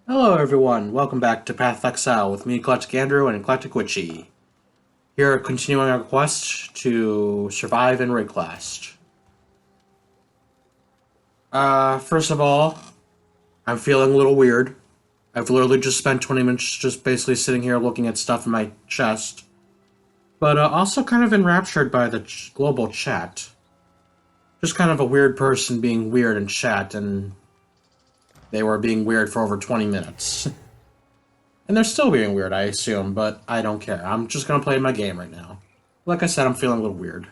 Hello everyone, welcome back to Path of Exile with me, EclecticAndrew and Eclectic Here continuing our quest to survive in Rayclast. First of all, I'm feeling a little weird. I've literally just spent 20 minutes just basically sitting here looking at stuff in my chest. But also kind of enraptured by the global chat. Just kind of a weird person being weird in chat, and they were being weird for over 20 minutes. And they're still being weird, I assume, but I don't care. I'm just gonna play my game right now. Like I said, I'm feeling a little weird.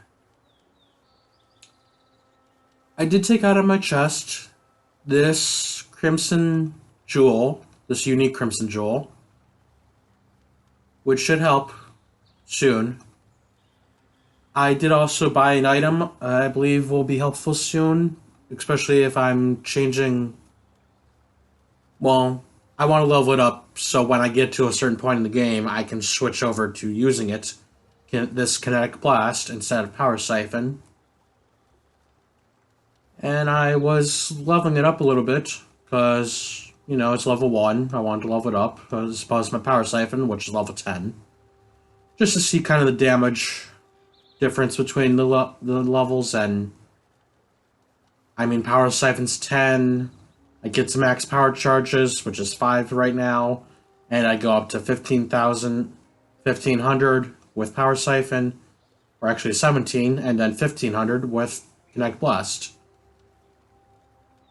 I did take out of my chest this crimson jewel, this unique crimson jewel, which should help soon. I did also buy an item I believe will be helpful soon, especially if I'm changing. Well, I want to level it up so when I get to a certain point in the game, I can switch over to using it, this kinetic blast instead of power siphon. And I was leveling it up a little bit because, you know, it's level 1. I wanted to level it up as opposed to my power siphon, which is level 10. Just to see kind of the damage difference between the levels. And I mean, power siphon's 10. I get to max power charges, which is 5 right now, and I go up to 1500 with power siphon, or actually 17, and then 1500 with Connect Blast.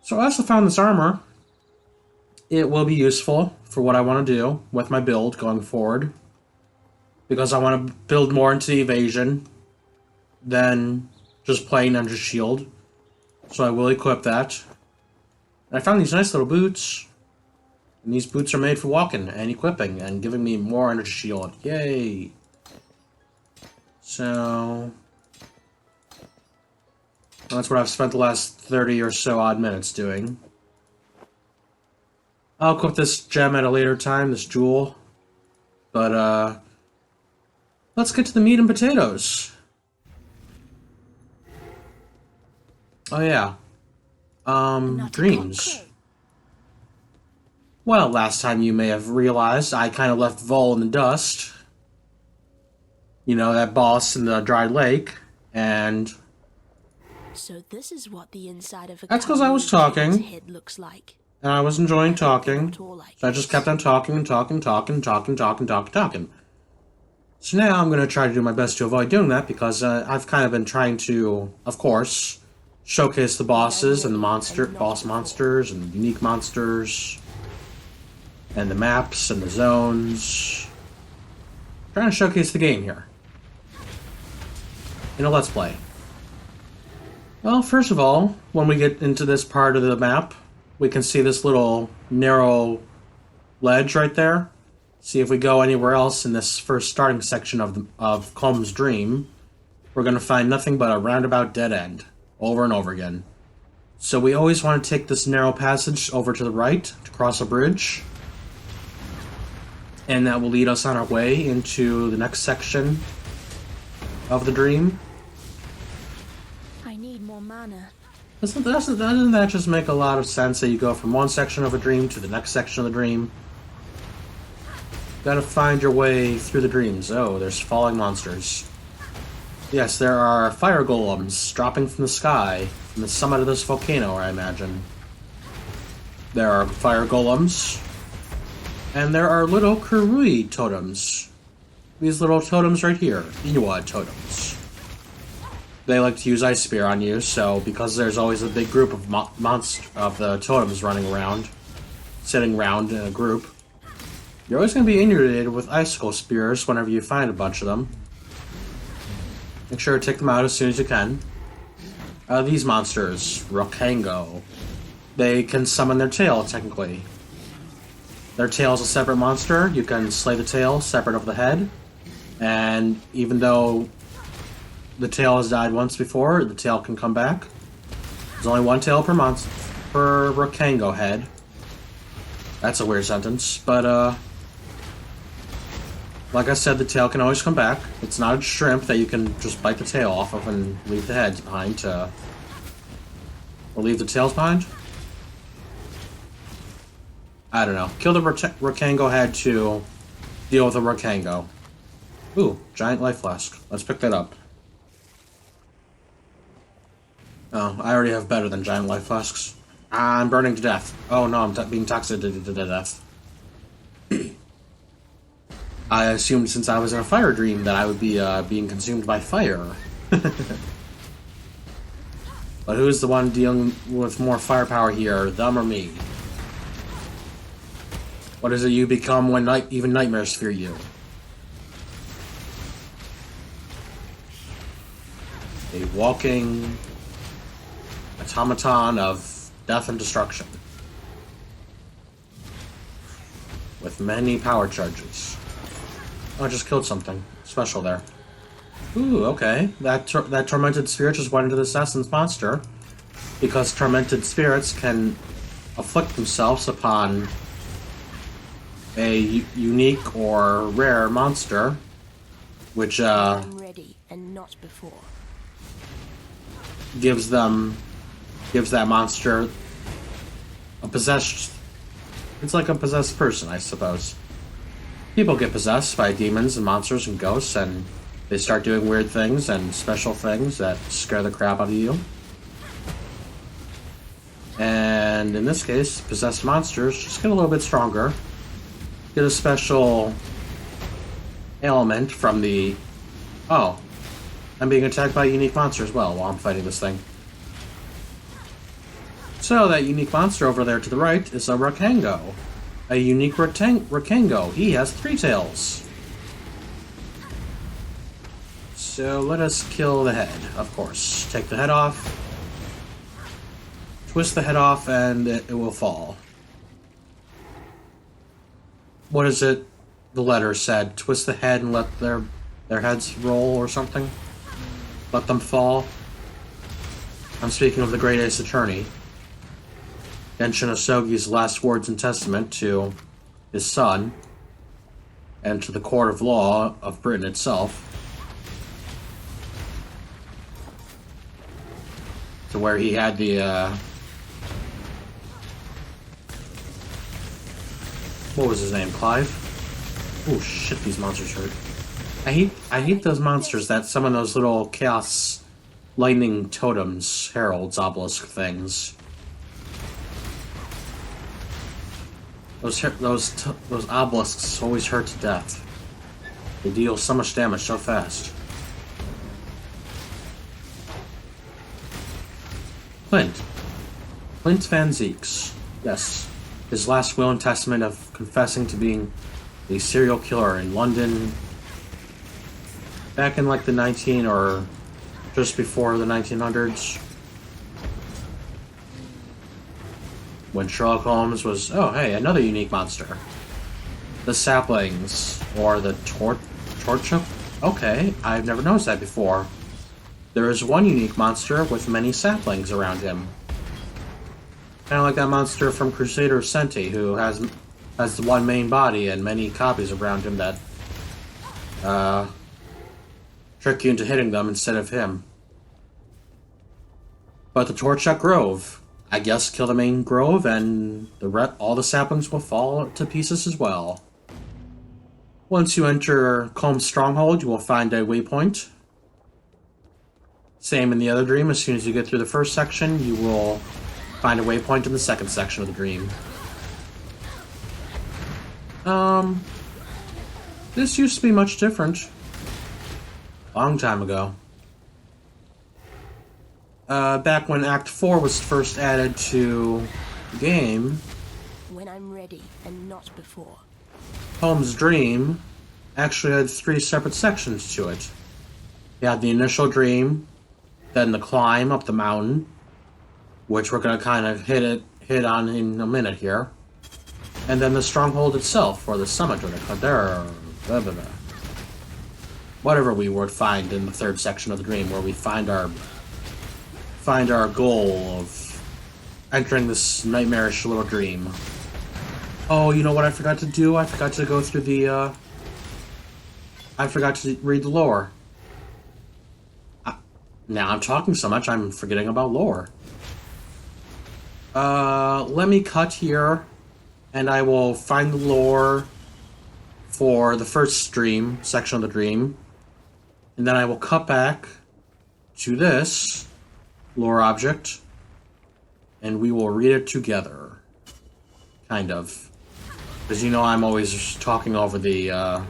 So I also found this armor. It will be useful for what I want to do with my build going forward, because I want to build more into the evasion than just plain under shield. So I will equip that. And I found these nice little boots. And these boots are made for walking and equipping and giving me more energy shield. Yay! So that's what I've spent the last 30 or so odd minutes doing. I'll equip this gem at a later time, this jewel. But let's get to the meat and potatoes. Oh yeah. Dreams. Well, last time you may have realized I kind of left Vol in the dust. You know, that boss in the dry lake, and so this is what the inside of a that's because I was talking, head looks like. And I was enjoying talking, so I just kept on talking and talking. So now I'm going to try to do my best to avoid doing that, because I've kind of been trying to, of course, showcase the bosses and the boss monsters and unique monsters and the maps and the zones. Trying to showcase the game here in a Let's Play. Well, first of all, when we get into this part of the map, we can see this little narrow ledge right there. See, if we go anywhere else in this first starting section of Combs' Dream, we're going to find nothing but a roundabout dead end. Over and over again. So we always want to take this narrow passage over to the right to cross a bridge. And that will lead us on our way into the next section of the dream. I need more mana. Doesn't that just make a lot of sense that you go from one section of a dream to the next section of the dream? Gotta find your way through the dreams. Oh, there's falling monsters. Yes, there are fire golems dropping from the sky, from the summit of this volcano, I imagine. There are fire golems, and there are little Karui totems. These little totems right here, Iwa totems. They like to use Ice Spear on you, so because there's always a big group of the totems running around, sitting around in a group, you're always going to be inundated with icicle spears whenever you find a bunch of them. Make sure to take them out as soon as you can. These monsters, Rokango, they can summon their tail, technically. Their tail is a separate monster. You can slay the tail separate of the head. And even though the tail has died once before, the tail can come back. There's only one tail per Rokango head. That's a weird sentence, but like I said, the tail can always come back. It's not a shrimp that you can just bite the tail off of and leave the heads behind or leave the tails behind. I don't know. Kill the Rakango head to deal with the Rakango. Ooh, giant life flask. Let's pick that up. Oh, I already have better than giant life flasks. I'm burning to death. Oh no, I'm being toxic to death. I assumed since I was in a fire dream that I would be being consumed by fire. But who's the one dealing with more firepower here, them or me? What is it you become when even nightmares fear you? A walking automaton of death and destruction. With many power charges. Oh, I just killed something special there. Ooh, okay. That tormented spirit just went into the assassin's monster. Because tormented spirits can afflict themselves upon a unique or rare monster, which I'm ready and not before. gives that monster a possessed. It's like a possessed person, I suppose. People get possessed by demons and monsters and ghosts, and they start doing weird things and special things that scare the crap out of you. And in this case, possessed monsters just get a little bit stronger. Get a special ailment from the... Oh, I'm being attacked by a unique monster as well while I'm fighting this thing. So that unique monster over there to the right is a Rakango. A unique Rakango. He has 3 tails. So let us kill the head, of course. Take the head off. Twist the head off and it will fall. What is it? The letter said, twist the head and let their heads roll or something? Let them fall? I'm speaking of the Great Ace Attorney. Genshin Asogi's last words and testament to his son and to the court of law of Britain itself. To where he had the, what was his name? Clive? Oh shit, these monsters hurt. I hate those monsters that summon those little chaos lightning totems, heralds, obelisk things. Those obelisks always hurt to death. They deal so much damage so fast. Clint Van Zeeks. Yes. His last will and testament of confessing to being a serial killer in London back in like the 19 or just before the 1900s. When Sherlock Holmes was, oh hey, another unique monster. The saplings, or the torcha? Okay, I've never noticed that before. There is one unique monster with many saplings around him. Kind of like that monster from Crusader Senti, who has the one main body and many copies around him that trick you into hitting them instead of him. But the Torchuk Grove, I guess kill the main grove and all the saplings will fall to pieces as well. Once you enter Colm's Stronghold, you will find a waypoint. Same in the other dream, as soon as you get through the first section, you will find a waypoint in the second section of the dream. This used to be much different. Long time ago. Back when Act 4 was first added to the game, When I'm ready and not before. Holmes' Dream actually had 3 separate sections to it. You had the initial dream, then the climb up the mountain, which we're going to kind of hit on in a minute here, and then the stronghold itself, or the summit, or the gladiator, blah blah blah. Whatever we would find in the 3rd section of the dream, where we find our goal of entering this nightmarish little dream. Oh, you know what I forgot to do? I forgot to go through the, I forgot to read the lore. Now I'm talking so much, I'm forgetting about lore. Let me cut here and I will find the lore for the first dream, section of the dream, and then I will cut back to this lore object, and we will read it together. Kind of. Because you know I'm always talking over the,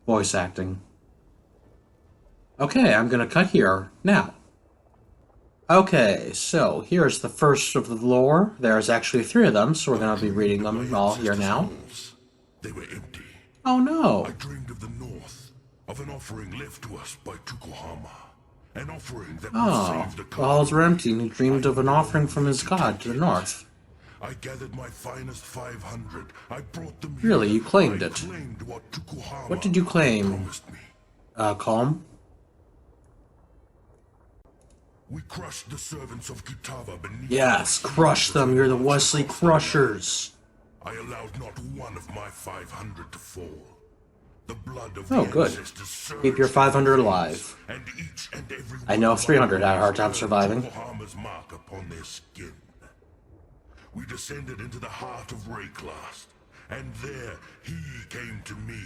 voice acting. Okay, I'm gonna cut here, now. Okay, so here's the first of the lore. There's actually 3 of them, so we're gonna be reading them all here now. They were empty. Oh no! I dreamed of the north, of an offering left to us by Tukohama. An offering that would save the The halls were empty, and he dreamed of an offering from his god to the north. I gathered my finest 500. I brought them Really, here. you claimed I it. claimed what Tukohama What did you claim? promised me. Calm? We crushed the servants of Kitava beneath. Yes, crush them, you're the Wesley Crushers. I allowed not one of my 500 to fall. The blood of Oh, the good. ancestors surged Keep your 500 alive. and each and every I know one of 300 our had a hard time warriors surviving. beared Tukohama's mark upon their skin. We descended into the heart of Rayclast, and there he came to me,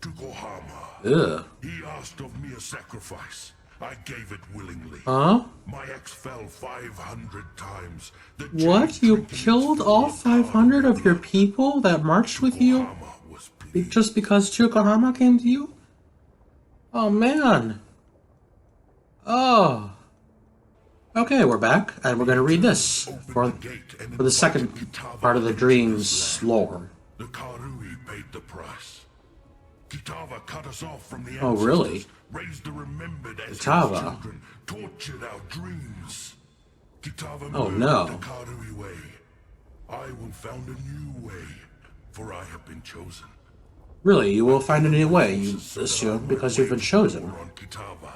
Tukohama. Ugh. He asked of me a sacrifice. I gave it willingly. Huh? My axe fell 500 times. The What? chain You drinking killed into all the 500 of your blood. people that marched with you? Tukohama was pleased. Just because Yokohama came to you? Oh, man. Oh. Okay, we're back, and we're gonna read this for the second part of the dream's lore. The Karui paid the price. Kitava cut us off from the Oh, ancestors, really? raised the remembered as his Kitava. children, tortured our dreams. Kitava Oh, murdered no. the Karui way. I will found a new way, for I have been chosen. Really, you will find a new way, you assume, because you've been chosen. On Kitava.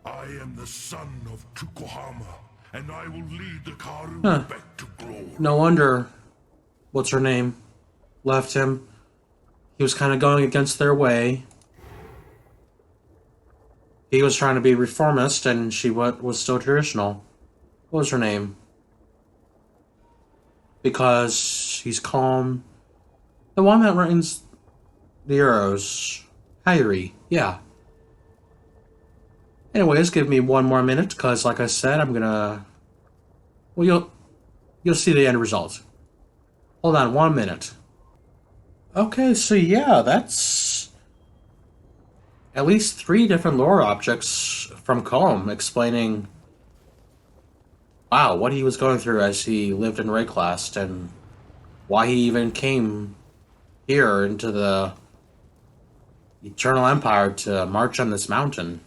I am the son of Tukohama, and I will lead the Karui back to glory. No wonder, what's her name, left him. He was kind of going against their way. He was trying to be reformist, and she was still traditional. What was her name? Because he's calm. The one that runs the arrows. Karui, yeah. Anyways, give me 1 more minute, because like I said, I'm gonna... Well, you'll see the end result. Hold on 1 minute. Okay, so yeah, that's at least 3 different lore objects from Combe explaining, wow, what he was going through as he lived in Rayclast, and why he even came here into the Eternal Empire to march on this mountain.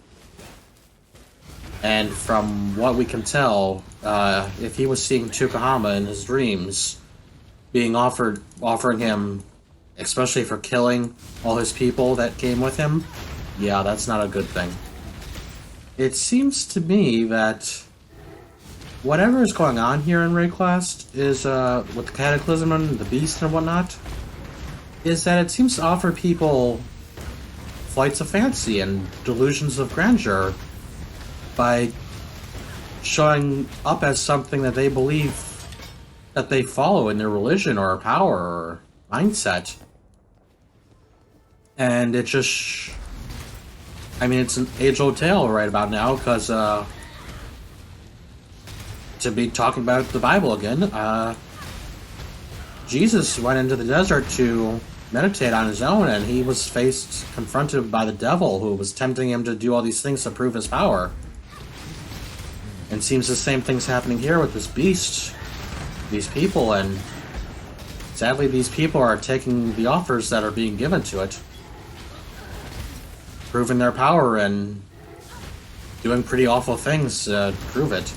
And from what we can tell, if he was seeing Tukohama in his dreams, offering him, especially for killing all his people that came with him, yeah, that's not a good thing. It seems to me that whatever is going on here in Rayclast is, with the Cataclysm and the Beast and whatnot, is that it seems to offer people flights of fancy and delusions of grandeur by showing up as something that they believe that they follow in their religion or power or mindset. And it just... I mean, it's an age-old tale right about now, because, to be talking about the Bible again, Jesus went into the desert to meditate on his own, and he was confronted by the devil, who was tempting him to do all these things to prove his power. And it seems the same thing's happening here with this beast, these people, and sadly these people are taking the offers that are being given to it, proving their power and doing pretty awful things to prove it.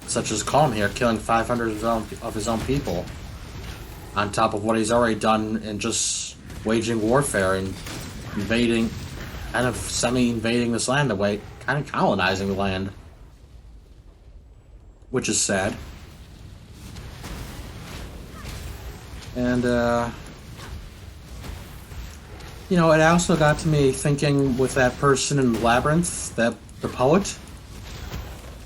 Such as Calm here, killing 500 of his own people, on top of what he's already done in just waging warfare and invading, kind of semi-invading this land, kind of colonizing the land. Which is sad. And, you know, it also got to me thinking with that person in the Labyrinth, the poet.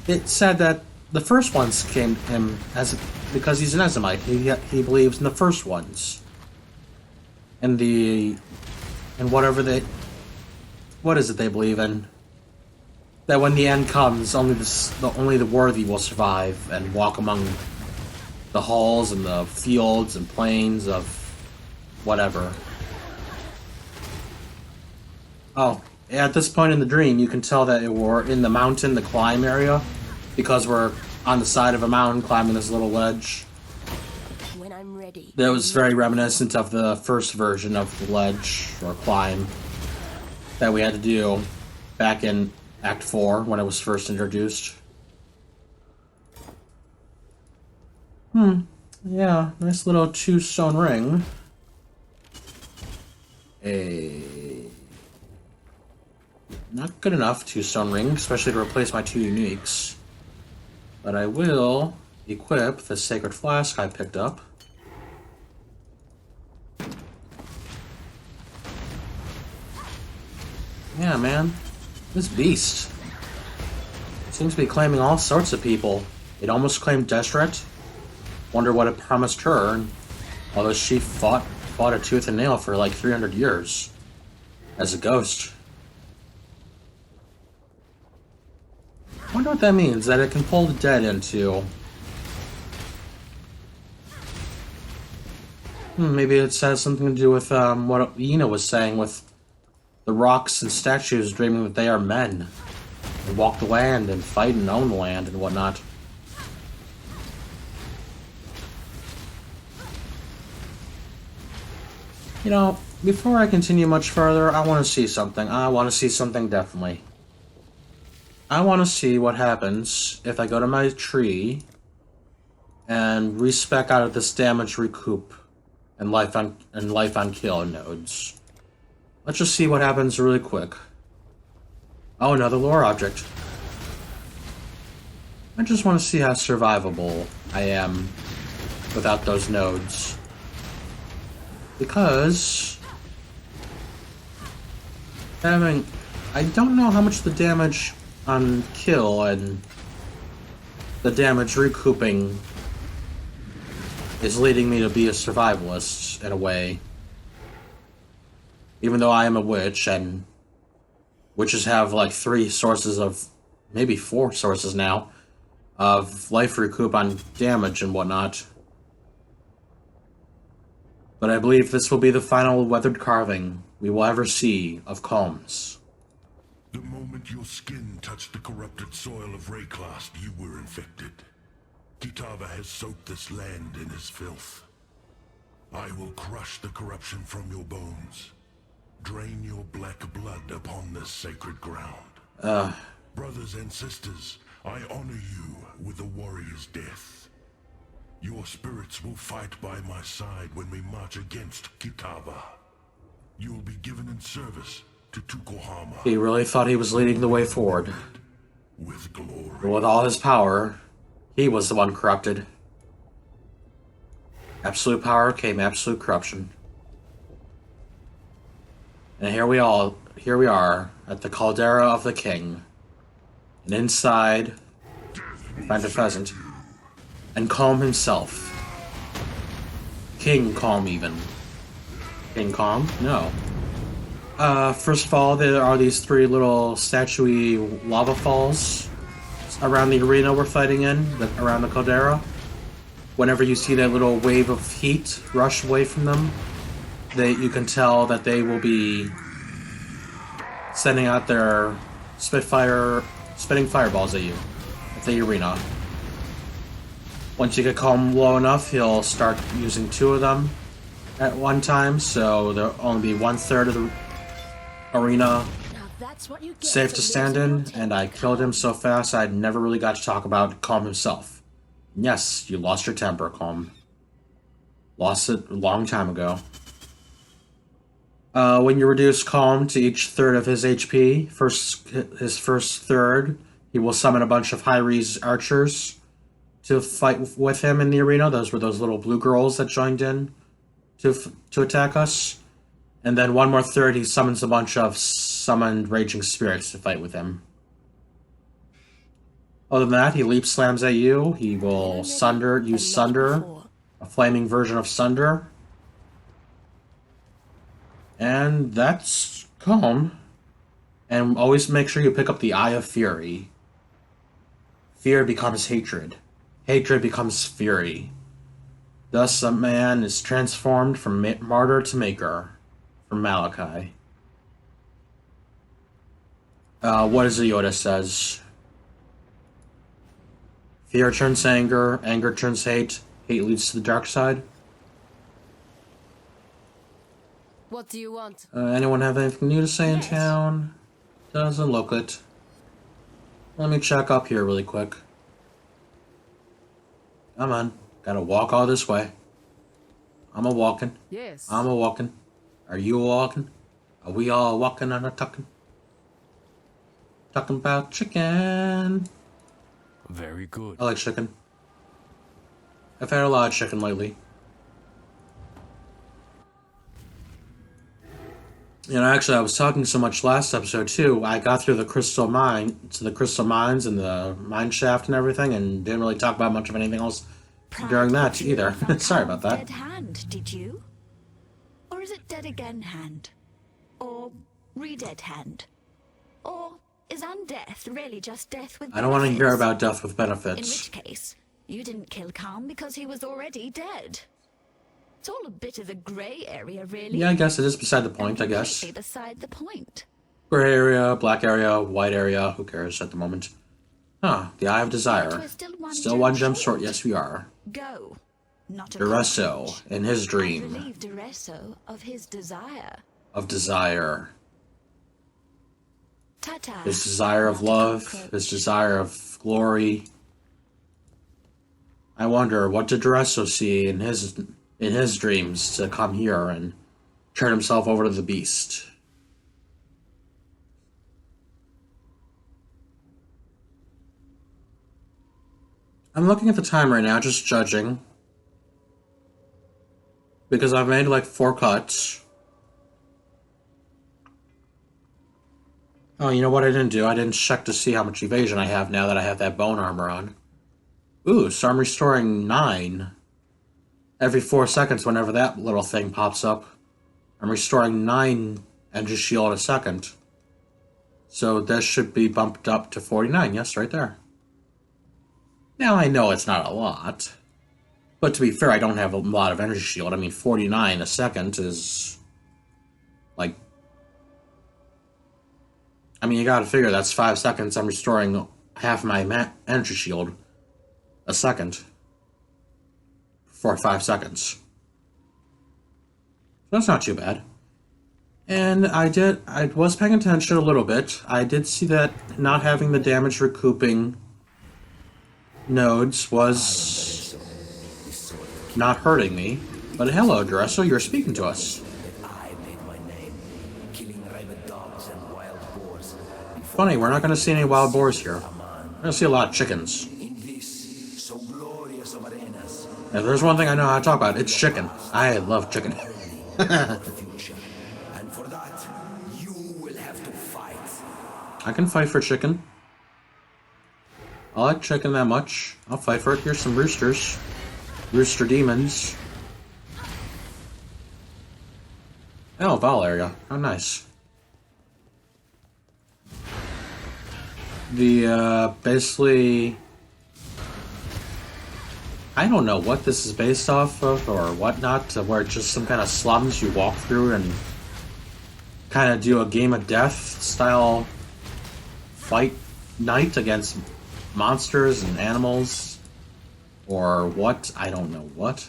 It said that the first ones came to him as because he's an Ezemite. He believes in the first ones. And whatever what is it they believe in? That when the end comes, only the worthy will survive and walk among the halls and the fields and plains of whatever. Oh, at this point in the dream, you can tell that we're in the mountain, the climb area, because we're on the side of a mountain climbing this little ledge. When I'm ready. That was very reminiscent of the first version of the ledge, or climb, that we had to do back in Act 4 when it was first introduced. Yeah, nice little 2-stone ring. Not good enough 2-stone ring, especially to replace my 2 uniques. But I will equip the sacred flask I picked up. Yeah, man. This beast seems to be claiming all sorts of people. It almost claimed Deseret. Wonder what it promised her, although she fought a tooth and nail for like 300 years as a ghost. Wonder what that means, that it can pull the dead into... maybe it has something to do with what Ina was saying with the rocks and statues dreaming that they are men. They walk the land and fight and own the land and whatnot. You know, before I continue much further, I want to see something. I want to see something definitely. I want to see what happens if I go to my tree and respec out of this damage recoup and life on kill nodes. Let's just see what happens really quick. Oh, another lore object. I just want to see how survivable I am without those nodes. Because I don't know how much the damage on kill and the damage recouping is leading me to be a survivalist in a way. Even though I am a witch, and witches have like 3 sources of, maybe 4 sources now, of life recoup on damage and whatnot. But I believe this will be the final weathered carving we will ever see of Combs. The moment your skin touched the corrupted soil of Rayclast, you were infected. Kitava has soaked this land in his filth. I will crush the corruption from your bones. Drain your black blood upon this sacred ground. Brothers and sisters, I honor you with a warrior's death. Your spirits will fight by my side when we march against Kitava. You will be given in service to Tukohama. He really thought he was leading the way forward. With glory. But with all his power, he was the one corrupted. Absolute power came absolute corruption. And here we are at the caldera of the king. And inside, we find a pheasant. And Calm himself. King Calm even. King Calm? No. First of all, there are these 3 little statuey lava falls around the arena we're fighting in, around the caldera. Whenever you see that little wave of heat rush away from them, you can tell that they will be sending out their spitting fireballs at you at the arena. Once you get Calm low enough, he'll start using 2 of them at one time, so there'll only be 1/3 of the arena safe to stand in, and I killed him so fast I never really got to talk about Calm himself. Yes, you lost your temper, Calm. Lost it a long time ago. When you reduce Calm to each 1/3 of his HP, his first 1/3, he will summon a bunch of high-res archers to fight with him in the arena. Those were those little blue girls that joined in to attack us. And then 1 more 1/3, he summons a bunch of summoned raging spirits to fight with him. Other than that, he leap slams at you. He will use Sunder, a flaming version of Sunder. And that's calm. And always make sure you pick up the Eye of Fury. Fear becomes hatred. Hatred becomes fury. Thus a man is transformed from martyr to maker. From Malachi. What is it Yoda says? Fear turns anger, anger turns hate, hate leads to the dark side. What do you want? Anyone have anything new to say in town? Doesn't look it. Let me check up here really quick. Come on. Gotta walk all this way. I'm a-walking. Yes. I'm a-walking. Are you a-walking? Are we all walking and a-tucking? Talking about chicken. Very good. I like chicken. I've had a lot of chicken lately. You know, actually, I was talking so much last episode, too. I got through the crystal mine, to the crystal mines and the mine shaft and everything, and didn't really talk about much of anything else during that, either. Sorry about that. Dead hand, did you? Or is it dead again hand? Or re-dead hand? Or is undeath really just death with benefits? I don't want to hear about death with benefits. In which case, you didn't kill Khan because he was already dead. It's all a bit of a grey area, really. Yeah, I guess it is beside the point, I guess. Completely beside the point. Gray area, black area, white area, who cares at the moment? Huh, the Eye of Desire. We're Still one gem short, yes we are. Go. Not Duresso, in his dream. Relieve Duresso of his desire. Of desire. Ta-ta. His desire of love, his desire of glory. I wonder, what did Duresso see in his dreams to come here and turn himself over to the beast? I'm looking at the time right now, just judging. Because I've made like 4 cuts. Oh, you know what I didn't do? I didn't check to see how much evasion I have now that I have that bone armor on. Ooh, so I'm restoring 9. Every 4 seconds whenever that little thing pops up. I'm restoring 9 energy shield a second. So this should be bumped up to 49, yes, right there. Now I know it's not a lot. But to be fair, I don't have a lot of energy shield. I mean, 49 a second is... like... I mean, you gotta figure that's 5 seconds. I'm restoring half my energy shield a second. For 5 seconds. That's not too bad. And I was paying attention a little bit. I did see that not having the damage recouping nodes was not hurting me. But hello, Duresso, you're speaking to us. Funny, we're not going to see any wild boars here. We're going to see a lot of chickens. If there's one thing I know how to talk about, it's chicken. I love chicken. I can fight for chicken. I like chicken that much. I'll fight for it. Here's some roosters. Rooster demons. Oh, Val area. How nice. Basically... I don't know what this is based off of or whatnot, where it's just some kind of slums you walk through and kind of do a game of death style fight night against monsters and animals, or what? I don't know what.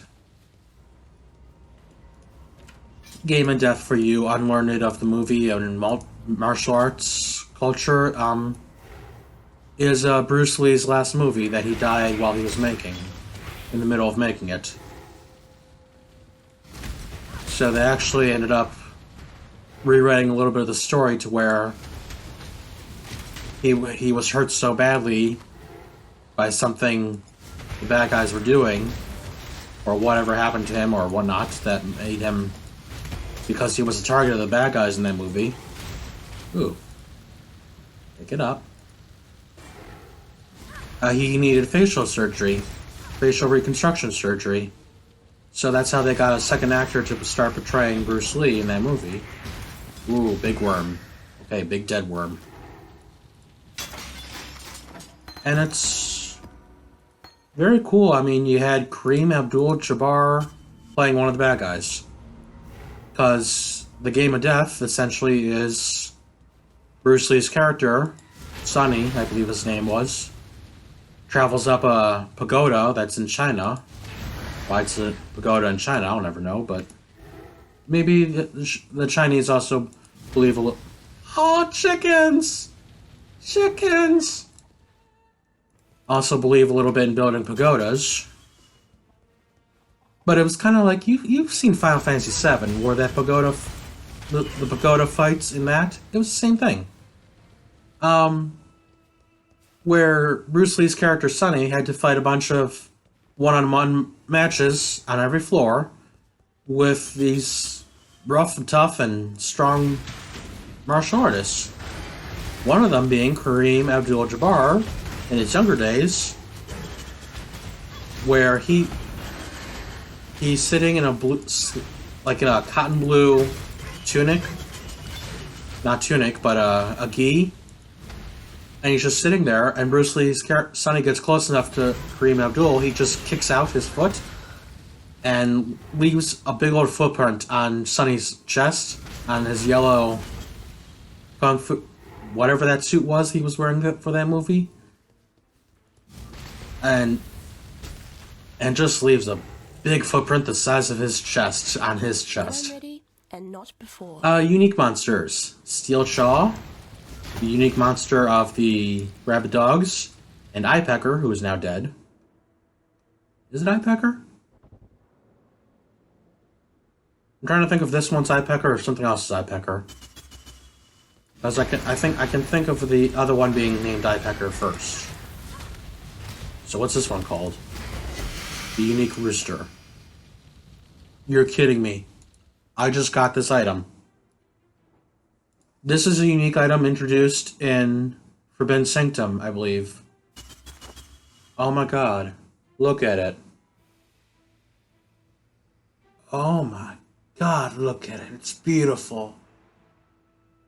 Game of death for you, unlearned of the movie and martial arts culture, is Bruce Lee's last movie that he died while he was making. In the middle of making it. So they actually ended up rewriting a little bit of the story to where he was hurt so badly by something the bad guys were doing, or whatever happened to him or whatnot, that made him, because he was the target of the bad guys in that movie. Ooh. Pick it up. he needed facial surgery, facial reconstruction surgery. So that's how they got a second actor to start portraying Bruce Lee in that movie. Ooh, big worm. Okay, big dead worm. And it's very cool. I mean, you had Kareem Abdul-Jabbar playing one of the bad guys. Because the Game of Death, essentially, is Bruce Lee's character, Sonny, I believe his name was, travels up a pagoda that's in China. Why it's a pagoda in China, I'll never know, but maybe the Chinese also believe a little... Oh, chickens! Chickens! Also believe a little bit in building pagodas. But it was kind of like, you've seen Final Fantasy VII, where that pagoda... The pagoda fights in that, it was the same thing. Where Bruce Lee's character Sonny had to fight a bunch of one-on-one matches on every floor with these rough and tough and strong martial artists. One of them being Kareem Abdul-Jabbar in his younger days, where he's sitting in a blue, like in a cotton blue tunic, not tunic, but a gi. And he's just sitting there, and Bruce Lee's Sonny gets close enough to Kareem Abdul, he just kicks out his foot and leaves a big old footprint on Sonny's chest, on his yellow kung fu, whatever that suit was he was wearing for that movie. And just leaves a big footprint the size of his chest on his chest. I'm ready, and not before. Unique monsters. Steel Chaw, the unique monster of the Rabid Dogs, and Eyepecker, who is now dead. Is it Eyepecker? I'm trying to think if this one's Eyepecker or if something else is Eyepecker. Because I can think of the other one being named Eyepecker first. So what's this one called? The Unique Rooster. You're kidding me. I just got this item. This is a unique item introduced in Forbidden Sanctum, I believe. Oh my god. Look at it. Oh my god, look at it. It's beautiful.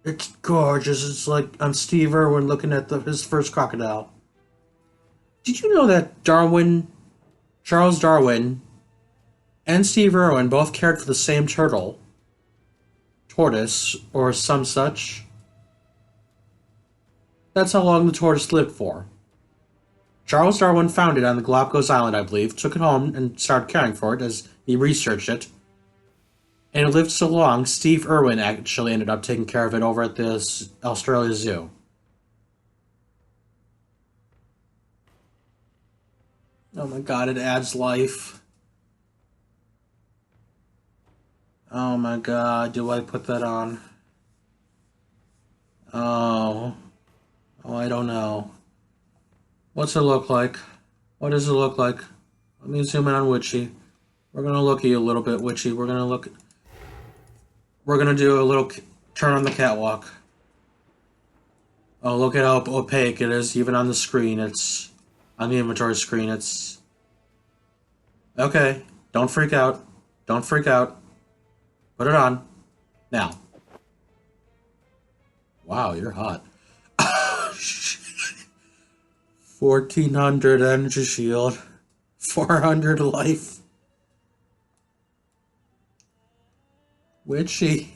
It's gorgeous. It's like I'm Steve Irwin looking at his first crocodile. Did you know that Charles Darwin, and Steve Irwin both cared for the same tortoise, or some such? That's how long the tortoise lived for. Charles Darwin found it on the Galapagos Island, I believe, took it home and started caring for it as he researched it. And it lived so long, Steve Irwin actually ended up taking care of it over at this Australia Zoo. Oh my god, it adds life. Oh my god, do I put that on? Oh, I don't know. What's it look like? What does it look like? Let me zoom in on Witchy. We're gonna look at you a little bit, Witchy. We're gonna do a little turn on the catwalk. Oh, look at how opaque it is, even on the screen. It's on the inventory screen. It's okay. Don't freak out. Don't freak out. Put it on. Now. Wow, you're hot. 1400 energy shield. 400 life. Witchy.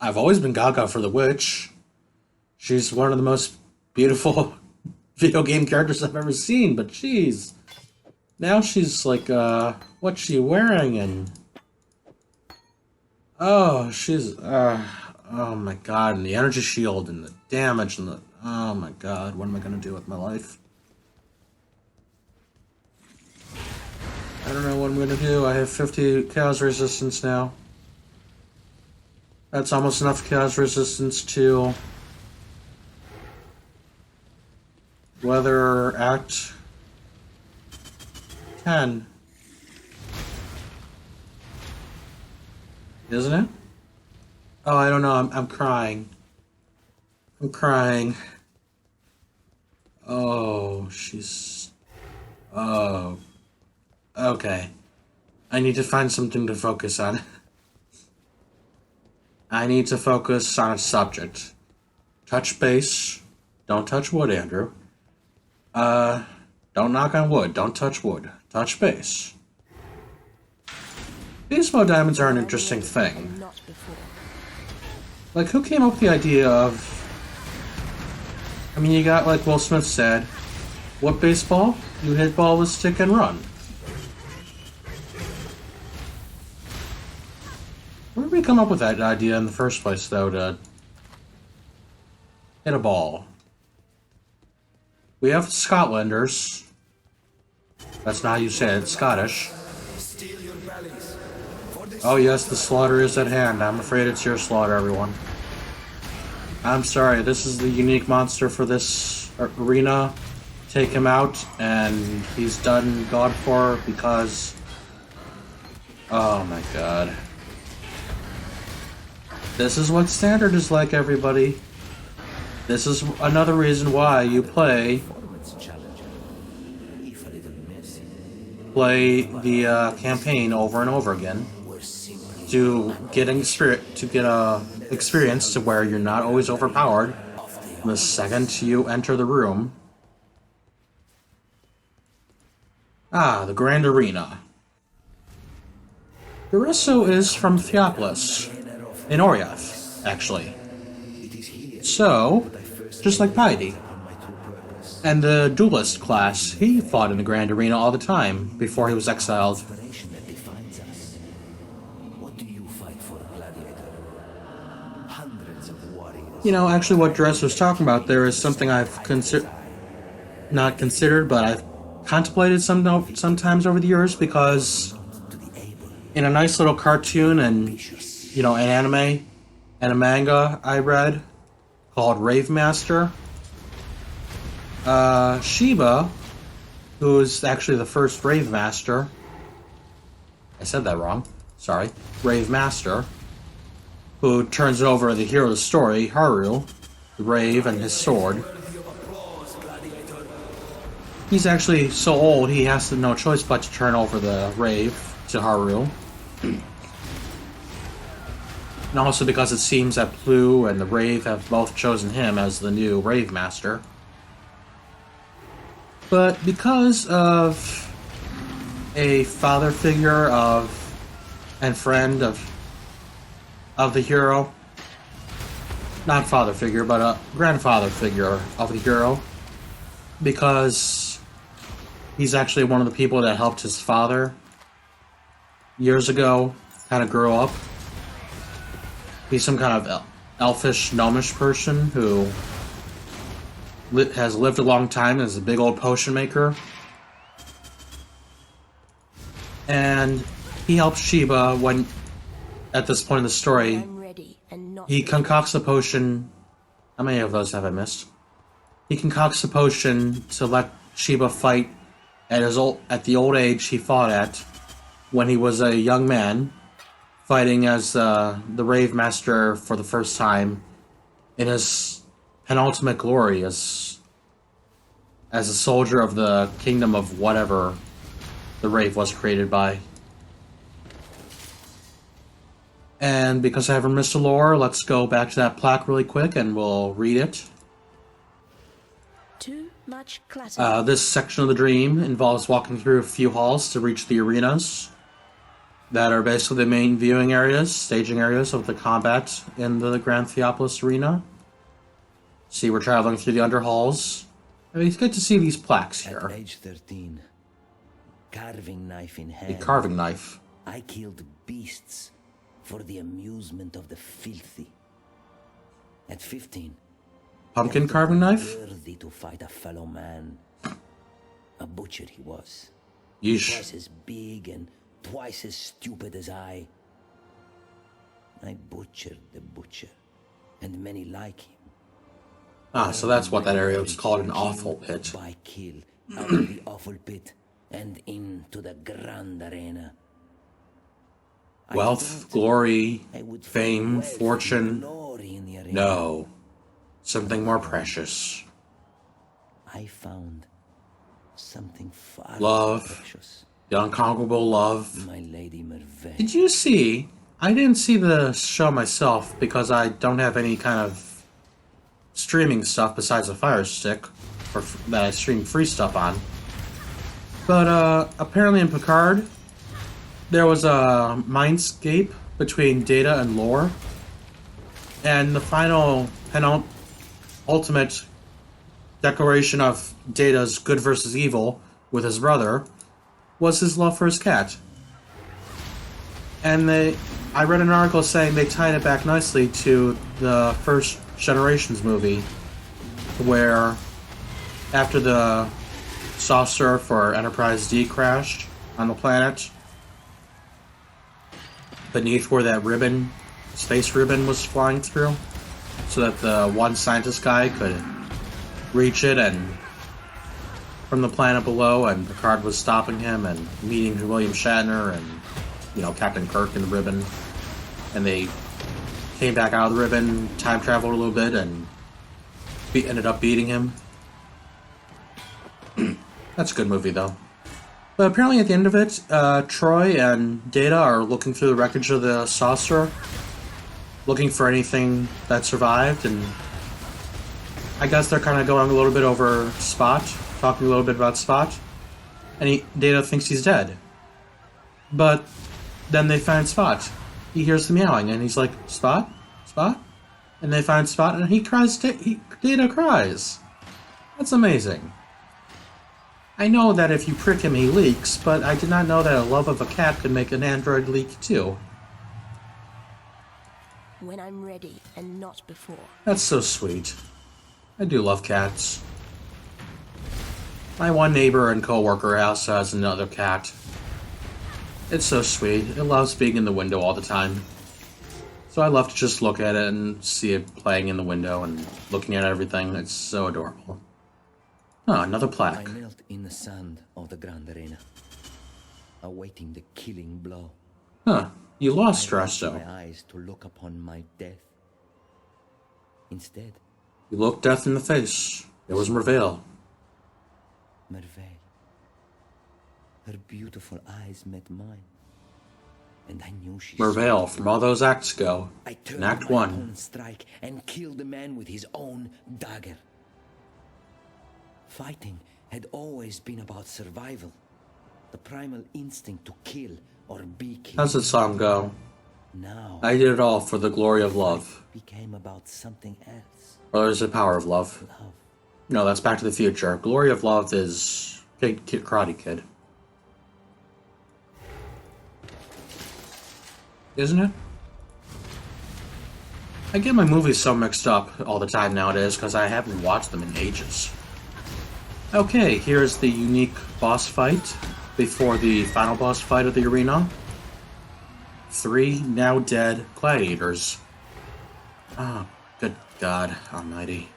I've always been gaga for the witch. She's one of the most beautiful video game characters I've ever seen, but jeez. Now she's like, what's she wearing? And oh, she's, oh my god, and the energy shield and the damage and the, oh my god, what am I gonna do with my life? I don't know what I'm gonna do. I have 50 chaos resistance now. That's almost enough chaos resistance to weather Act 10. Isn't it? Oh, I don't know. I'm crying. I'm crying. Oh, she's... Oh. Okay. I need to find something to focus on. I need to focus on a subject. Touch base. Don't touch wood, Andrew. Don't knock on wood. Don't touch wood. Touch base. Baseball diamonds are an interesting thing. Not before. Like, who came up with the idea of... I mean, you got, like Will Smith said, what baseball? You hit ball with stick and run. Where did we come up with that idea in the first place, though, to hit a ball? We have Scotlanders. That's not how you say it, it's Scottish. Oh yes, the slaughter is at hand. I'm afraid it's your slaughter, everyone. I'm sorry, this is the unique monster for this arena. Take him out, and he's done gone for because... Oh my god. This is what standard is like, everybody. This is another reason why you play the campaign over and over again to get experience to where you're not always overpowered the second you enter the room. Ah, the Grand Arena. Dorisso is from Theopolis, in Oryath, actually. So, just like Piety. And the duelist class, he fought in the Grand Arena all the time before he was exiled. You know, actually what Dress was talking about there is something I've not considered, but I've contemplated sometimes over the years, because in a nice little cartoon and, you know, an anime and a manga I read called Rave Master, Shiba, who is actually the first Rave Master, I said that wrong, sorry, Rave Master, who turns over the hero of the story, Haru, the Rave, and his sword. He's actually so old he has no choice but to turn over the Rave to Haru. And also because it seems that Blue and the Rave have both chosen him as the new Rave Master. But because of a father figure and friend of the hero, not father figure, but a grandfather figure of the hero, because he's actually one of the people that helped his father years ago kind of grow up. He's some kind of elfish, gnomish person who has lived a long time as a big old potion maker. And he helps Shiba when, at this point in the story, I'm ready and not he concocts a potion. How many of those have I missed? He concocts a potion to let Shiba fight at the old age he fought at when he was a young man, fighting as the Rave Master for the first time in his penultimate glory as a soldier of the kingdom of whatever the Rave was created by. And because I haven't missed the lore, let's go back to that plaque really quick and we'll read it. too much clutter. This section of the dream involves walking through a few halls to reach the arenas that are basically the main viewing areas, staging areas of the combat in the Grand Theopolis arena. See, we're traveling through the underhalls. I mean, it's good to see these plaques here. At age 13, carving knife in hand, A carving knife. I killed beasts for the amusement of the filthy. At 15, Pumpkin carving knife? worthy to fight a fellow man. A butcher he was. Yeesh. Twice as big and twice as stupid as I. I butchered the butcher, and many like him. Ah, so that's what that area was called, an awful pit. By kill, out of the awful pit, and into the grand arena. Wealth, glory, I would fame, find wealth and fortune. glory in the arena. No. Something more precious. I found something far Love. more precious. The unconquerable love. My lady Merveille. Did you see? I didn't see the show myself because I don't have any kind of streaming stuff besides a Fire Stick that I stream free stuff on. But apparently in Picard, there was a mindscape between Data and Lore, and the final ultimate declaration of Data's good versus evil with his brother was his love for his cat. And I read an article saying they tied it back nicely to the first Generations movie, where after the saucer for Enterprise D crashed on the planet, beneath where that ribbon, space ribbon, was flying through, so that the one scientist guy could reach it and from the planet below, and Picard was stopping him and meeting William Shatner and, you know, Captain Kirk in the ribbon, and they came back out of the ribbon, time traveled a little bit, and ended up beating him. That's a good movie, though. But apparently at the end of it, Troy and Data are looking through the wreckage of the saucer, looking for anything that survived, and I guess they're kind of going a little bit over Spot, talking a little bit about Spot, and Data thinks he's dead. But then they find Spot. He hears the meowing, and he's like, Spot? Spot? And they find Spot, and he cries, Data cries. That's amazing. I know that if you prick him, he leaks, but I did not know that a love of a cat could make an android leak, too. When I'm ready, and not before. That's so sweet. I do love cats. My one neighbor and co-worker also has another cat. It's so sweet. It loves being in the window all the time. So I love to just look at it and see it playing in the window and looking at everything. It's so adorable. Oh, another plaque. I knelt in the sand of the Grand Arena, awaiting the killing blow. Huh. You lost I raised Resto. my eyes to look upon my death. Instead, You looked death in the face. It was Merveille. Merveille. Her beautiful eyes met mine, and I knew she Merveille from all those acts ago. I turned In Act my 1. opponent's strike and killed the man with his own dagger. Fighting had always been about survival, the primal instinct to kill or be killed. How's the song go? Now I did it all for the glory of love. became about something else. Or there's the power of love. Love. No, that's Back to the Future. Glory of Love is Karate Kid. Isn't it? I get my movies so mixed up all the time nowadays because I haven't watched them in ages. Okay, here's the unique boss fight before the final boss fight of the arena. 3 now dead gladiators. Oh, good God Almighty.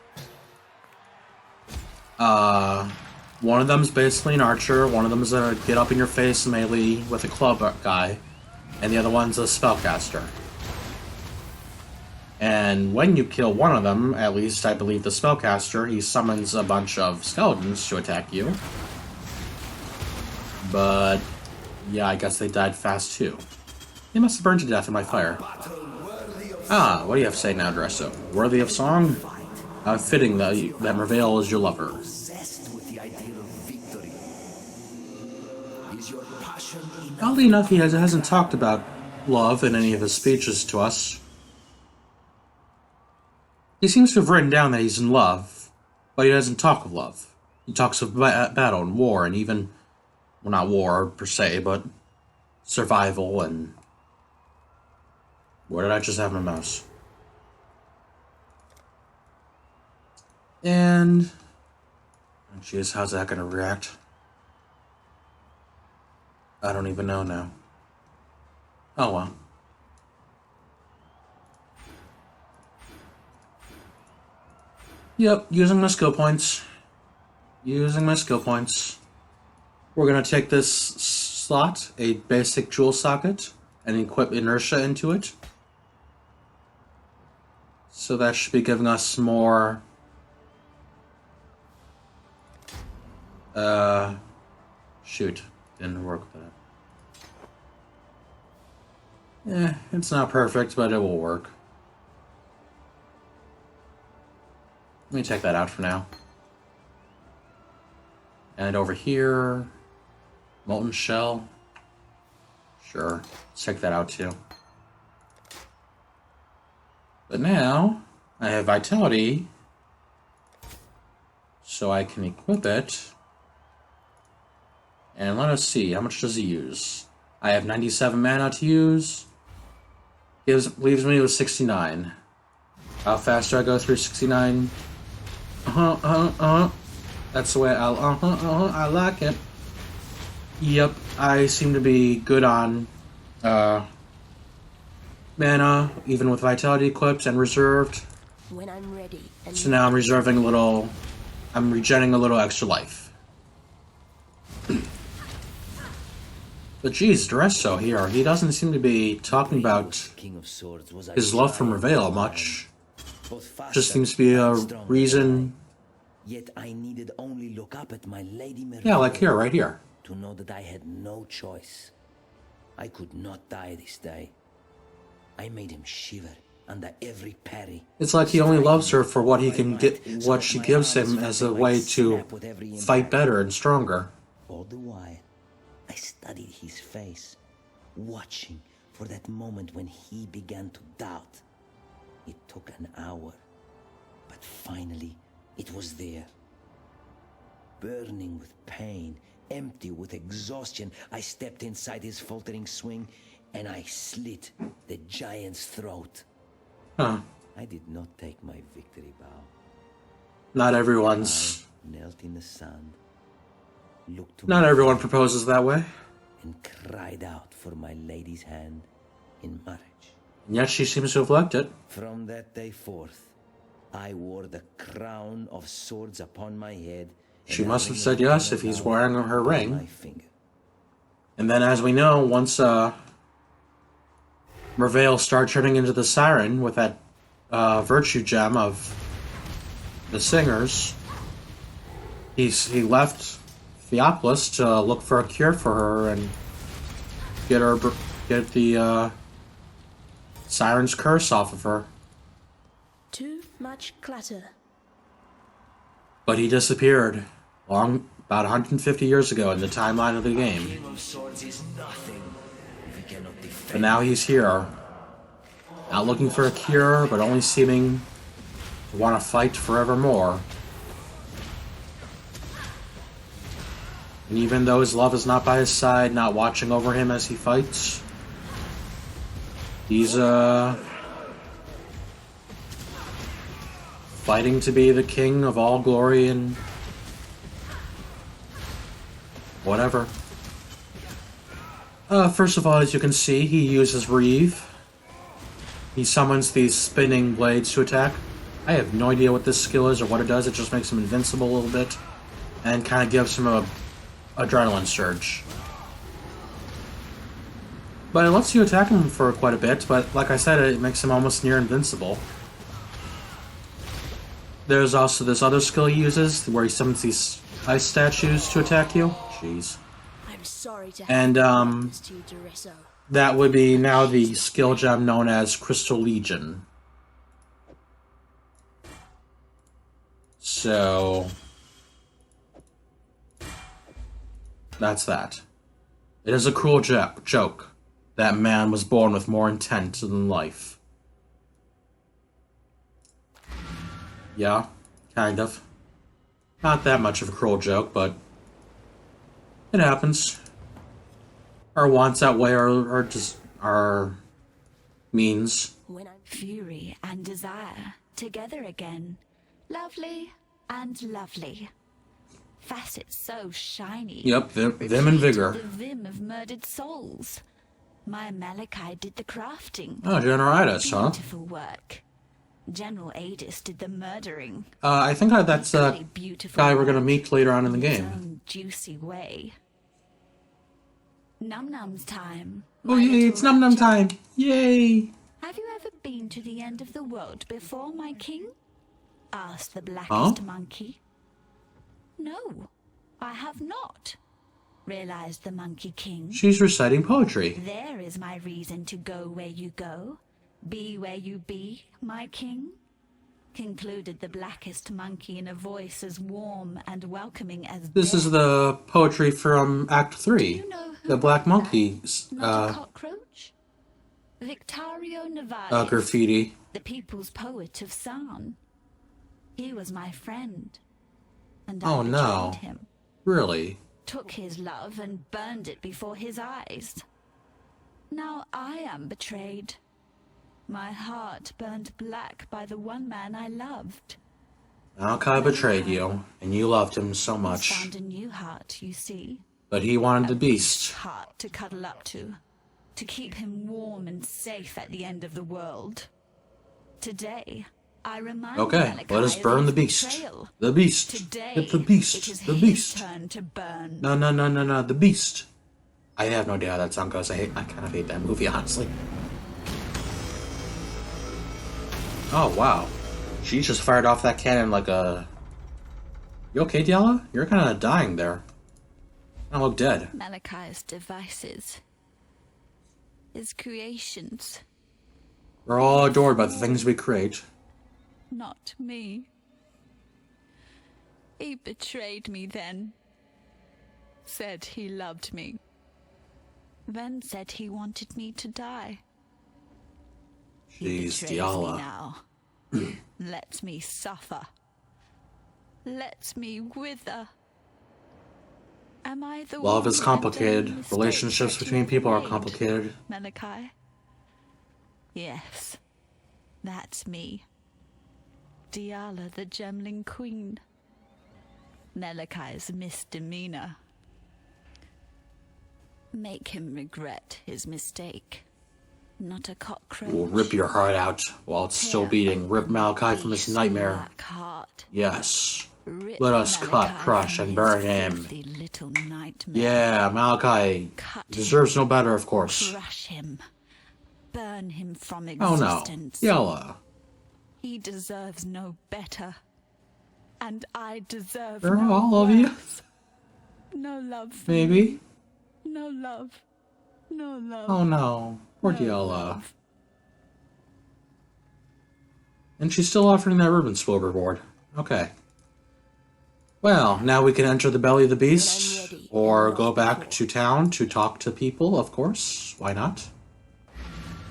One of them's basically an archer, one of them is a get up in your face melee with a club guy, and the other one's a spellcaster. And when you kill one of them, at least I believe the spellcaster, he summons a bunch of skeletons to attack you. But yeah, I guess they died fast too. They must have burned to death in my fire. Ah, what do you have to say now, Dresso? Worthy of song? How fitting that Merveille is your lover. Obsessed with the ideal of victory. Is your passion enough? Oddly enough, he hasn't talked about love in any of his speeches to us. He seems to have written down that he's in love, but he doesn't talk of love. He talks of battle and war, and even, well, not war per se, but survival and... Where did I just have my mouse? And... oh, jeez, how's that gonna react? I don't even know now. Oh well. Yep, using my skill points. Using my skill points. We're gonna take this slot, a basic jewel socket, and equip inertia into it. So that should be giving us more... shoot. Didn't work with that. It's not perfect, but it will work. Let me take that out for now. And over here... Molten Shell. Sure. Let's take that out too. But now, I have Vitality, so I can equip it. And let us see, how much does he use? I have 97 mana to use. Leaves me with 69. How fast do I go through 69? That's the way I like it. Yep, I seem to be good on mana, even with Vitality equipped and reserved. When I'm ready. So now I'm reserving a little... I'm regenerating a little extra life. But geez, Dresso here, he doesn't seem to be talking about his love for Merveil much. Just seems to be a reason... Yet I needed only look up at my Lady Merveil. Yeah, like here, right here. To know that I had no choice. I could not die this day. I made him shiver under every parry. It's like he only loves her for what he can get, what she gives him as a way to fight better and stronger. All the while, I studied his face, watching for that moment when he began to doubt. It took an hour, but finally it was there. Burning with pain, empty with exhaustion, I stepped inside his faltering swing and I slit the giant's throat. Huh. I did not take my victory bow. Not everyone's... I knelt in the sand, looked to Not my everyone feet, proposes that way. and cried out for my lady's hand in marriage. And yet she seems to have liked it. From that day forth, I wore the crown of swords upon my head. She and a must have ring said of yes if he's Dialla wearing her upon ring. my finger. And then, as we know, once Merveil started turning into the siren with that virtue gem of the singers, he left Theopolis to look for a cure for her and get the siren's curse off of her. Too much clutter. But he disappeared about 150 years ago in the timeline of the game. But now he's here, not looking for a cure, but only seeming to want to fight forevermore. And even though his love is not by his side, not watching over him as he fights, he's fighting to be the king of all glory and whatever. First of all, as you can see, he uses Reeve. He summons these spinning blades to attack. I have no idea what this skill is or what it does. It just makes him invincible a little bit and kind of gives him a adrenaline surge. But it lets you attack him for quite a bit, but like I said, it makes him almost near invincible. There's also this other skill he uses, where he summons these ice statues to attack you. Jeez. I'm sorry to And, have this to you, Doriso. that would be now the skill gem known as Crystal Legion. So... that's that. It is a cruel joke. That man was born with more intent than life. Yeah, kind of. Not that much of a cruel joke, but it happens. Our wants outweigh our means. When I'm Fury and desire together again. Lovely and lovely. Facets so shiny. Yep, vim and vigor. The vim of murdered souls. My Malachi did the crafting. Oh, Generalitis, huh? Beautiful work. General Adis did the murdering. I think that's a Equally beautiful guy we're gonna work meet later on in the his game. own juicy way. Num Num's time. Oh my yay, little it's Num Num rapture. time! Yay! Have you ever been to the end of the world before, my king? Asked the Huh? blackest monkey. No, I have not, realized the Monkey King. She's reciting poetry. There is my reason to go where you go, be where you be, my king, concluded the blackest monkey in a voice as warm and welcoming as This is death. the poetry from Act 3. You know who The Black wrote Monkey that? Not a cockroach? Victorio Nevares, graffiti. the people's poet of San. He was my friend, and I Oh, betrayed no. him. Really? Took his love and burned it before his eyes. Now I am betrayed. My heart burned black by the one man I loved. Malachi betrayed you, and you loved him so He's much. found a new heart, you see. But he wanted the beast. Heart to cuddle up to keep him warm and safe at the end of the world. Today, I remind Okay, Malachi let us of burn his the beast. betrayal. The beast. Today, Get the it is beast. The his beast. turn to burn. No, no, no, no, no. The beast. I have no idea how that song goes. I kind of hate that movie, honestly. Oh, wow. She just fired off that cannon like a... You okay, Dialla? You're kind of dying there. I look dead. Malachi's devices, his creations, We're all adored by the things we create. not me. He betrayed me then. Said he loved me. Then said he wanted me to die. He Jeez, betrays me Dialla. now. Lets me suffer. Lets me wither. Am I the Love one is that complicated. done mistakes Relationships that you between people are made, complicated. Malachi? Yes, that's me. Dialla, the Gemling Queen. Malachi's misdemeanor. Make him regret his mistake. Not a cockroach. We'll rip your heart out while it's still Tear beating. Rip open Malachi the from his beast's nightmare. black heart. Yes. Rip Let us cut, Malachi crush, from and his burn him. filthy little nightmare. Yeah, Malachi Cut deserves him. no better, of course. Crush him. Burn him from Oh no. existence. Dialla. He deserves no better. And I deserve They're no all of you. worse. No love for Maybe. me. No love. No love. Oh no. Poor No Dialla. love. And she's still offering that ribbon spool reward. Okay. Well, now we can enter the belly of the beast, or go back to town to talk to people, of course. Why not?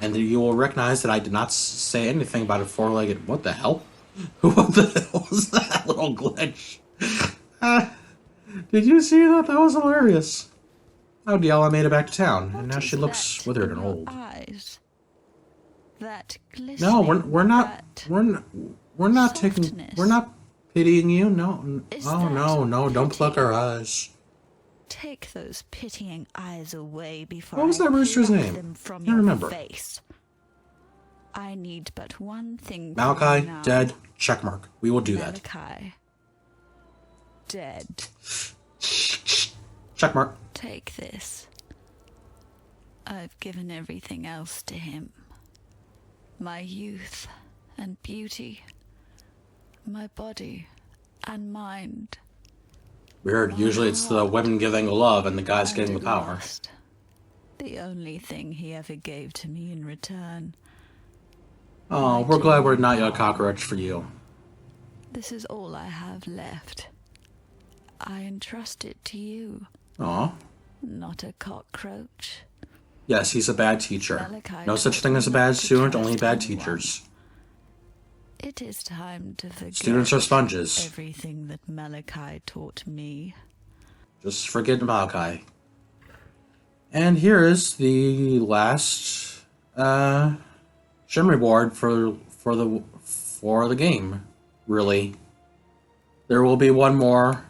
And you will recognize that I did not say anything about a four-legged... What the hell? What the hell was that little glitch? Did you see that? That was hilarious. Oh, Dialla made it back to town, and now What she is looks that withered in and your old. Eyes? That No, glistening, we're not. that We're not taking. softness. We're not pitying you. No. Is Oh that no! Don't pluck pity? our eyes. Take those pitying eyes away before What was I that rooster's pluck name? them from Can't your remember. face. I need but one thing. from Malachi you now. dead. Checkmark. We will do that. Malachi dead. Checkmark. Take this. I've given everything else to him. My youth and beauty. My body and mind. Weird. Usually it's the women giving love and the guys And getting the at power. last, the only thing he ever gave to me in return. Oh, we're glad we're not a cockroach for you. This is all I have left. I entrust it to you, Aw. not a cockroach. Yes, he's a bad teacher. Malachi No such taught thing me as a not bad to student, trust only bad anyone. teachers. It is time to forget Students are sponges. everything that Malachi taught me. Just forget Malachi. And here is the last gem reward for the game. Really, there will be one more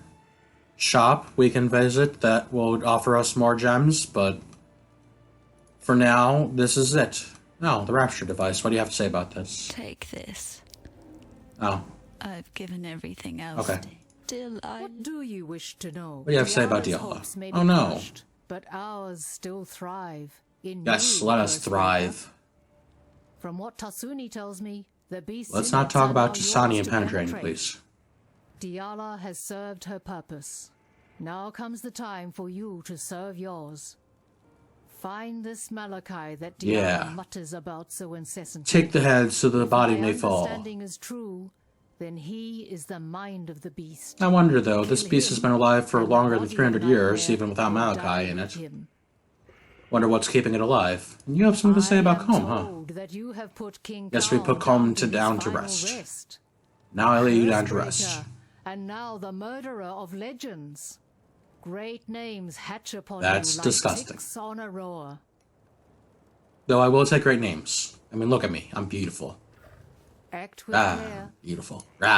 shop we can visit that will offer us more gems, but for now, this is it. Oh, the Rapture device. What do you have to say about this? Take this. Oh, I've given everything else. okay. Still, What do you wish to know? What do you have to say about Dialla's Dialla? hopes may Oh be no. crushed. but ours still thrive. Yes, let us thrive. From what Tasuni tells me, the beast. Let's not talk about Tasani and penetrating, please. Dialla has served her purpose. Now comes the time for you to serve yours. Find this Malachi that Dialla mutters about so incessantly. Take the head so the body may fall. If my understanding is true, then he is the mind of the beast. I wonder, though, this beast has been alive for longer than 300 years, even without Malachi in it. Wonder what's keeping it alive. And you have something to say about Combe, huh? Yes, we put Combe down to rest. Now I lay you down to rest. And now the murderer of legends. Great names hatch upon That's you like disgusting. ticks on a roar. Though I will take great names. I mean, look at me. I'm beautiful. Act with care. Beautiful. Did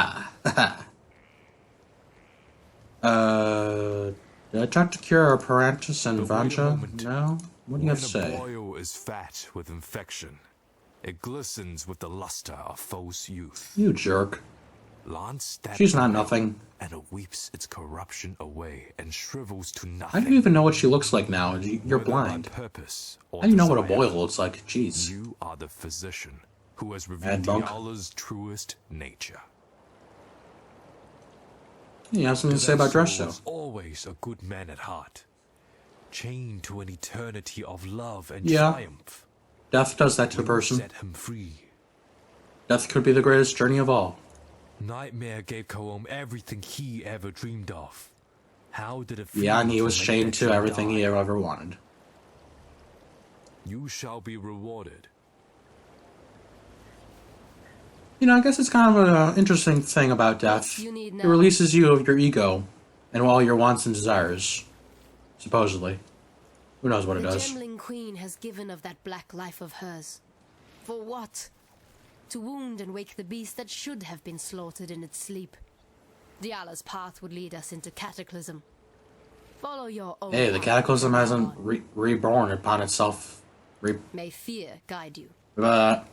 I talk to Cure or Parantis and Vanja? No? What do you have to say? When a boil is fat with infection, it glistens with the luster of false youth. You jerk. Lance, she's not nothing. And it weeps its corruption away and shrivels to nothing. How do you even know what she looks like now? You're blind. Purpose How do you know what a boil looks like? Jeez. You are the physician who has revealed Dialla's truest nature. You have something to say about Dresso. Was always a good man at heart, chained to an eternity of love and triumph. Death does that to a person. Set him free. Death could be the greatest journey of all. Nightmare gave Combe everything he ever dreamed of. How did it feel? Yeah, and he was chained to everything he ever wanted. You shall be rewarded. You know, I guess it's kind of an interesting thing about death. It releases you of your ego and all your wants and desires. Supposedly. Who knows what it does. The Gemling Queen has given of that black life of hers. For what? To wound and wake the beast that should have been slaughtered in its sleep. Dialla's path would lead us into Cataclysm. Follow your own Hey, the Cataclysm hasn't reborn upon itself. May fear guide you. The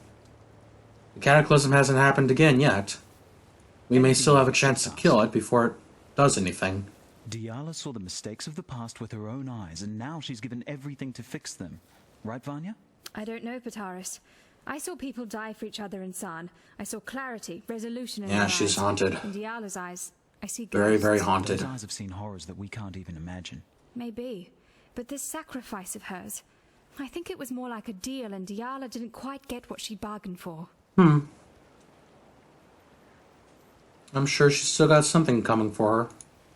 Cataclysm hasn't happened again yet. We may still have a chance to kill it before it does anything. Dialla saw the mistakes of the past with her own eyes, and now she's given everything to fix them. Right, Vanya? I don't know, Pataris. I saw people die for each other in San. I saw clarity, resolution in Yeah, she's haunted. In Dialla's eyes, I see ghosts. Very, very haunted. Those eyes have seen horrors that we can't even imagine. Maybe. But this sacrifice of hers, I think it was more like a deal, and Dialla didn't quite get what she bargained for. I'm sure she's still got something coming for her.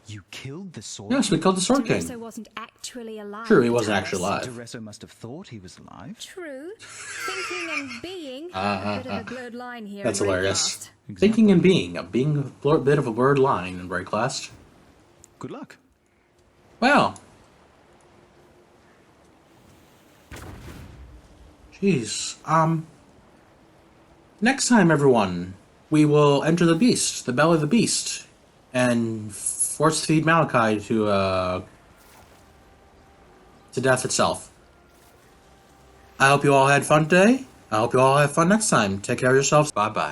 You killed the Sword Yes, we killed the Sword King. Tereso wasn't actually alive. True, he wasn't actually alive. Tereso must have thought he was alive. True. Thinking and being. A bit of a blurred line here. That's hilarious. Exactly. Thinking and being a bit of a blurred line in Breaklast. Good luck. Well. Jeez. Next time, everyone, we will enter the beast, the belly of the beast, and force feed Malachi to death itself. I hope you all had fun today. I hope you all have fun next time. Take care of yourselves. Bye-bye.